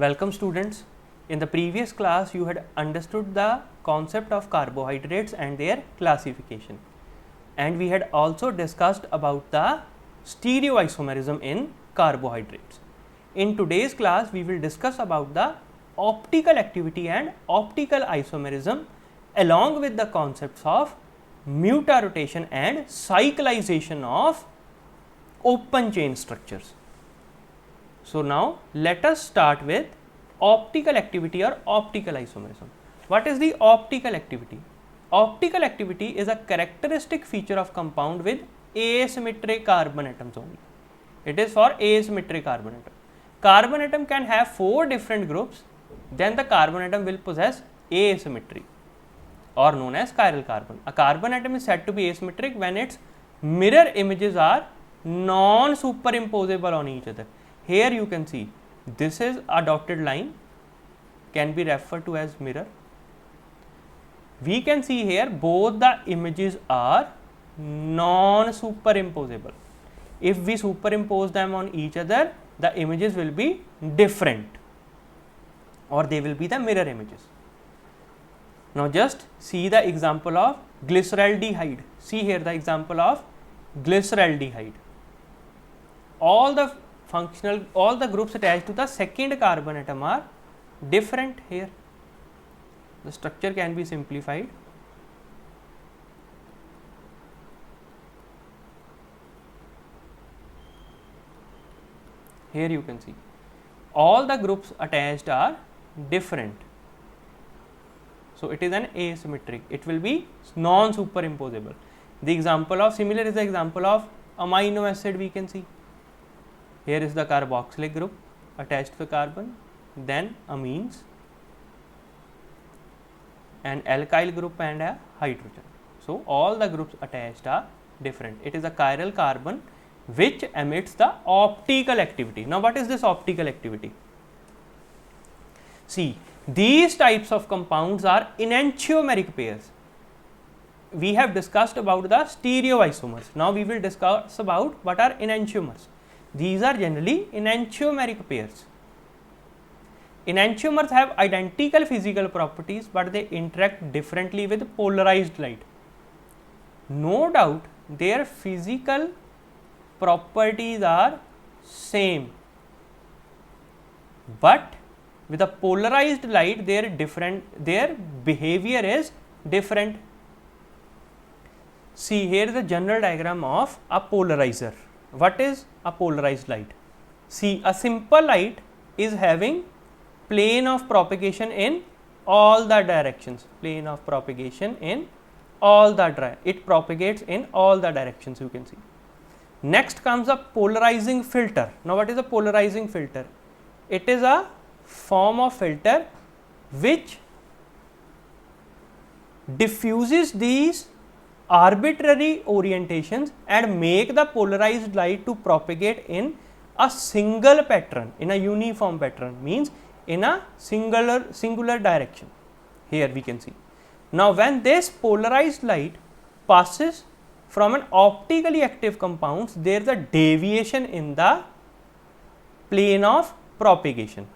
Welcome students. In the previous class you had understood the concept of carbohydrates and their classification, and we had also discussed about the stereoisomerism in carbohydrates. In today's class we will discuss about the optical activity and optical isomerism along with the concepts of mutarotation and cyclization of open chain structures. So, now let us start with optical activity or optical isomerism. What is the optical activity? Optical activity is a characteristic feature of compound with asymmetric carbon atoms only. It is for asymmetric carbon atom. Carbon atom can have 4 different groups, then the carbon atom will possess asymmetry or known as chiral carbon. A carbon atom is said to be asymmetric when its mirror images are non-superimposable on each other. Here you can see this is a dotted line, can be referred to as mirror. We can see here both the images are non-superimposable. If we superimpose them on each other, the images will be different or they will be the mirror images. Now just see the example of glyceraldehyde. See here the example of glyceraldehyde. All the groups attached to the second carbon atom are different here. The structure can be simplified. Here you can see all the groups attached are different. So, it is an asymmetric, it will be non-superimposable. The example of similar is the example of amino acid we can see. Here is the carboxylic group attached to the carbon, then amines, an alkyl group and a hydrogen. So, all the groups attached are different. It is a chiral carbon which emits the optical activity. Now, what is this optical activity? See, these types of compounds are enantiomeric pairs. We have discussed about the stereoisomers. Now, we will discuss about what are enantiomers. These are generally enantiomeric pairs. Enantiomers have identical physical properties, but they interact differently with polarized light. No doubt their physical properties are same, but with a polarized light their behavior is different. See, here is a general diagram of a polarizer. What is a polarized light? See, a simple light is having plane of propagation in all the directions, plane of propagation in all the it propagates in all the directions, you can see. Next comes a polarizing filter. Now, what is a polarizing filter? It is a form of filter which diffuses these arbitrary orientations and make the polarized light to propagate in a single pattern, in a uniform pattern, means in a singular direction. Here we can see. Now, when this polarized light passes from an optically active compounds, there is a deviation in the plane of propagation.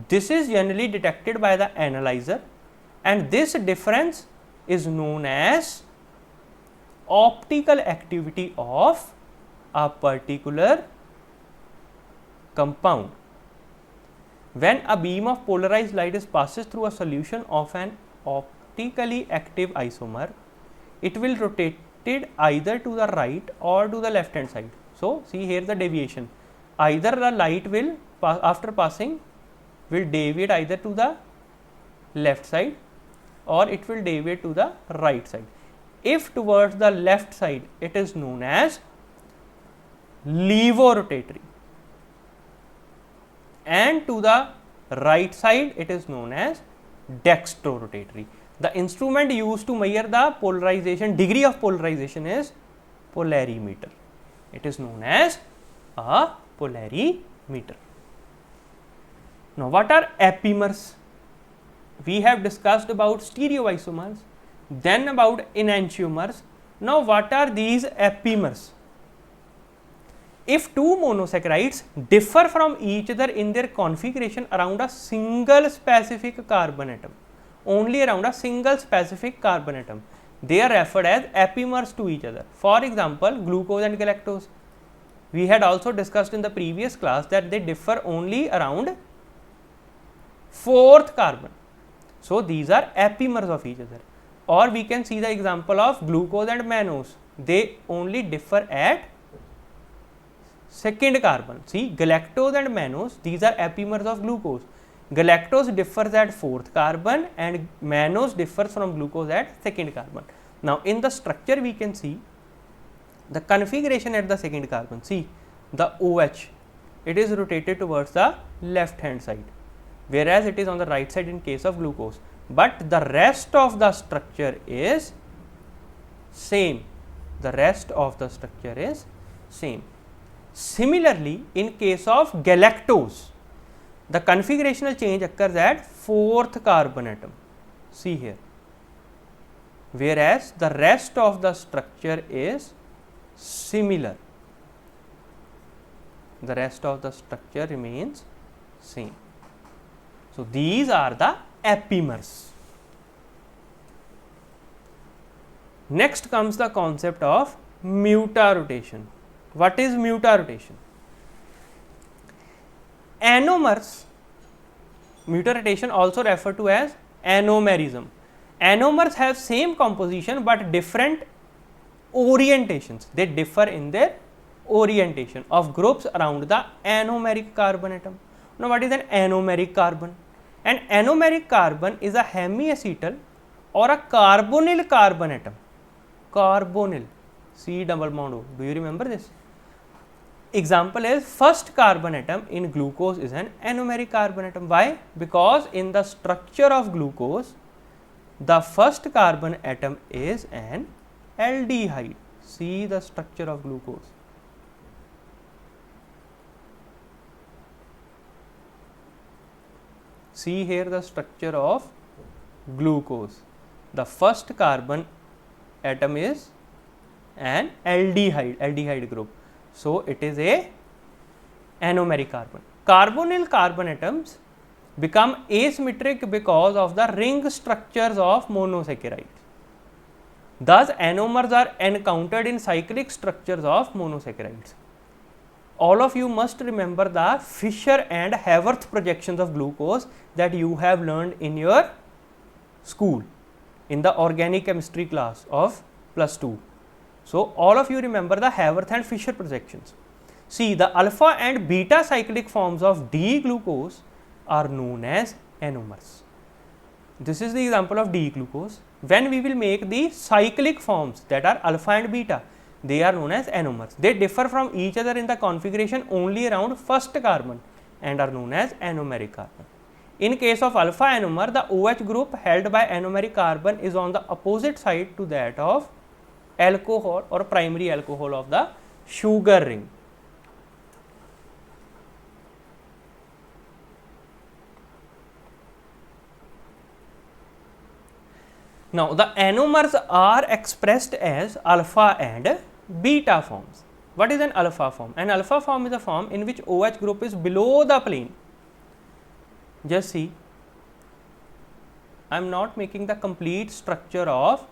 This is generally detected by the analyzer, and this difference is known as optical activity of a particular compound. When a beam of polarized light passes through a solution of an optically active isomer, it will rotate it either to the right or to the left hand side. So, see here the deviation, either the light will after passing will deviate either to the left side or it will deviate to the right side. If towards the left side, it is known as levorotatory, and to the right side it is known as dextrorotatory. The instrument used to measure the polarization, degree of polarization, is polarimeter. It is known as a polarimeter. Now, what are epimers? We have discussed about stereoisomers, then about enantiomers. Now, what are these epimers? if two monosaccharides differ from each other in their configuration around a single specific carbon atom, only around a single specific carbon atom, they are referred as epimers to each other. For example, glucose and galactose. We had also discussed in the previous class that they differ only around 4th carbon. So, these are epimers of each other. Or we can see the example of glucose and mannose, they only differ at 2nd carbon. See, galactose and mannose, these are epimers of glucose. Galactose differs at 4th carbon and mannose differs from glucose at 2nd carbon. Now, in the structure we can see the configuration at the 2nd carbon. See, the OH, it is rotated towards the left hand side, whereas it is on the right side in case of glucose, but the rest of the structure is same. The rest of the structure is same. Similarly, in case of galactose, the configurational change occurs at 4th carbon atom, see here, whereas the rest of the structure is similar. The rest of the structure remains same. So, these are the epimers. Next comes the concept of mutarotation. What is mutarotation? Anomers, mutarotation also referred to as anomerism. Anomers have same composition but different orientations. They differ in their orientation of groups around the anomeric carbon atom. Now, what is an anomeric carbon? An anomeric carbon is a hemiacetal or a carbonyl carbon atom. Carbonyl, C double bond O. Do you remember this? Example is first carbon atom in glucose is an anomeric carbon atom. Why? Because in the structure of glucose, the first carbon atom is an aldehyde. See the structure of glucose. See here the structure of glucose. The first carbon atom is an aldehyde group. So, it is a anomeric carbon. Carbonyl carbon atoms become asymmetric because of the ring structures of monosaccharides. Thus, anomers are encountered in cyclic structures of monosaccharides. All of you must remember the Fischer and Haworth projections of glucose that you have learned in your school in the organic chemistry class of +2. So, all of you remember the Haworth and Fischer projections. See, the alpha and beta cyclic forms of D-glucose are known as anomers. This is the example of D-glucose. When we will make the cyclic forms that are alpha and beta, they are known as anomers. They differ from each other in the configuration only around first carbon and are known as anomeric carbon. In case of alpha anomer, the OH group held by anomeric carbon is on the opposite side to that of alcohol or primary alcohol of the sugar ring. Now, the anomers are expressed as alpha and beta forms. What is an alpha form? An alpha form is a form in which OH group is below the plane. Just see, I am not making the complete structure of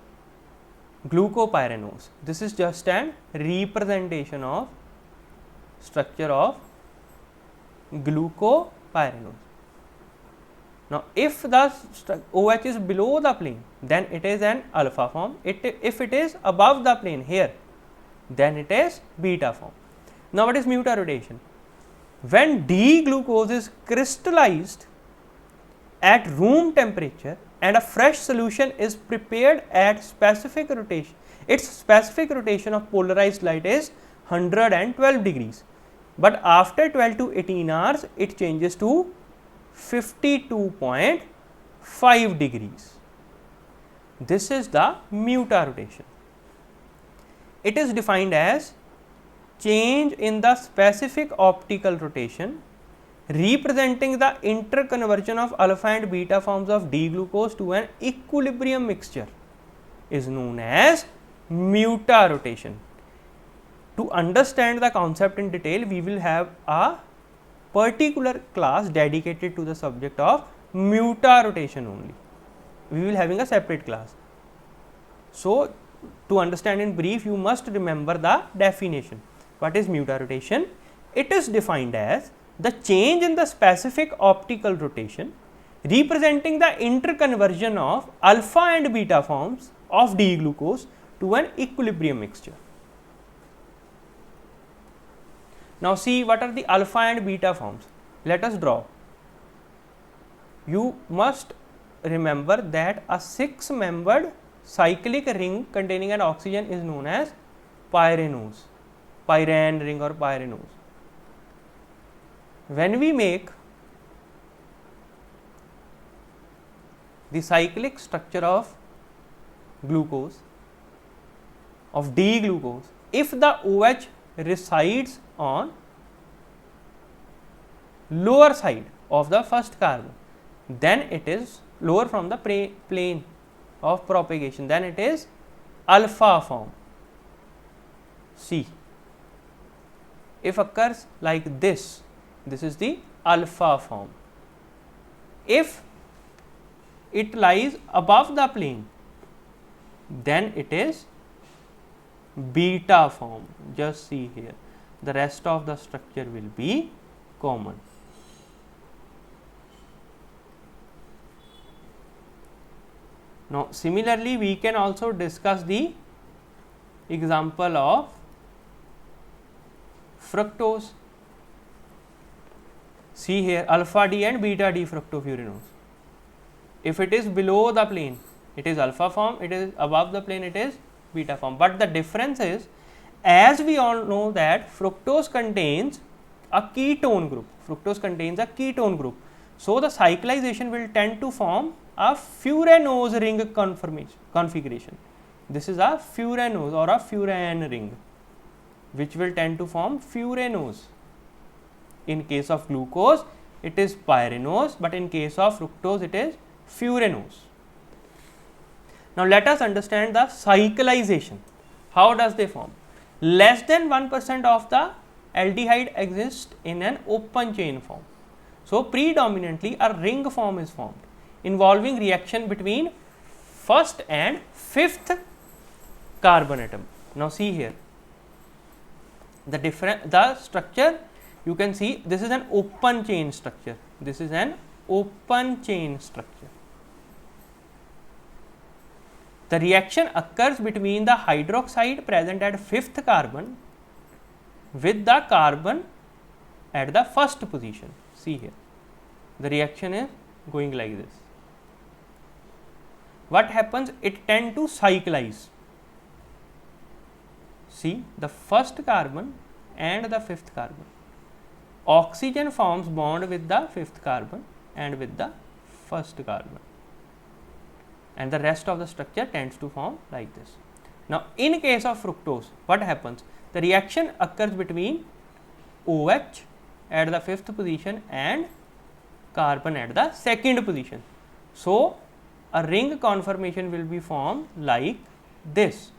glucopyranose. This is just an representation of structure of glucopyranose. Now, if the OH is below the plane, then it is an alpha form. If it is above the plane here, then it is beta form. Now, what is mutarotation? When D-glucose is crystallized at room temperature and a fresh solution is prepared at specific rotation, its specific rotation of polarized light is 112 degrees, but after 12 to 18 hours it changes to 52.5 degrees. This is the mutarotation. It is defined as change in the specific optical rotation representing the interconversion of alpha and beta forms of D-glucose to an equilibrium mixture is known as mutarotation. To understand the concept in detail, we will have a particular class dedicated to the subject of mutarotation only. We will having a separate class. So, to understand in brief, you must remember the definition. What is mutarotation? It is defined as the change in the specific optical rotation representing the interconversion of alpha and beta forms of D-glucose to an equilibrium mixture. Now, see what are the alpha and beta forms. Let us draw. You must remember that a 6-membered cyclic ring containing an oxygen is known as pyranose, pyran ring or pyranose. When we make the cyclic structure of glucose, of D-glucose, if the OH resides on lower side of the first carbon, then it is lower from the plane of propagation, then it is alpha form. C. If occurs like this, this is the alpha form. If it lies above the plane, then it is beta form. Just see here, the rest of the structure will be common. Now, similarly, we can also discuss the example of fructose. See here, alpha D and beta D fructofuranose. If it is below the plane, it is alpha form, it is above the plane, it is beta form. But the difference is, as we all know that fructose contains a ketone group, fructose contains a ketone group. So, the cyclization will tend to form a furanose ring configuration. This is a furanose or a furan ring, which will tend to form furanose. In case of glucose, it is pyranose, but in case of fructose, it is furanose. Now, let us understand the cyclization. How does they form? Less than 1% of the aldehyde exists in an open chain form. So, predominantly a ring form is formed involving reaction between first and fifth carbon atom. Now, see here the structure, you can see this is an open chain structure. This is an open chain structure. The reaction occurs between the hydroxide present at fifth carbon with the carbon at the first position. See here, the reaction is going like this. What happens? It tends to cyclize. See, the first carbon and the fifth carbon. Oxygen forms bond with the fifth carbon and with the first carbon, and the rest of the structure tends to form like this. Now, in case of fructose, what happens? The reaction occurs between OH at the fifth position and carbon at the second position. So, a ring conformation will be formed like this.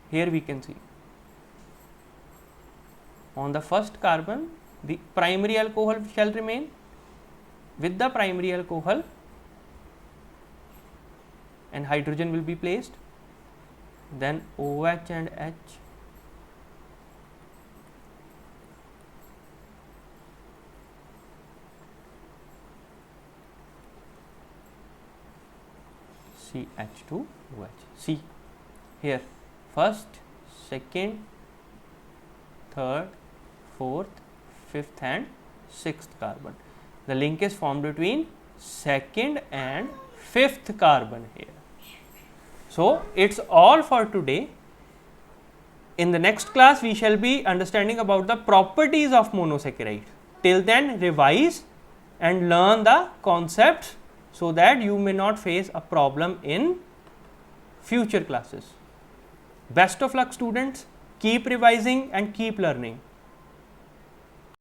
Here we can see on the first carbon, the primary alcohol shall remain. With the primary alcohol, and hydrogen will be placed, then OH and H. CH2OH. See here, first, second, third, fourth, fifth and sixth carbon. The link is formed between second and fifth carbon here. So, it is all for today. In the next class, we shall be understanding about the properties of monosaccharide. Till then, revise and learn the concepts so that you may not face a problem in future classes. Best of luck, students. Keep revising and keep learning.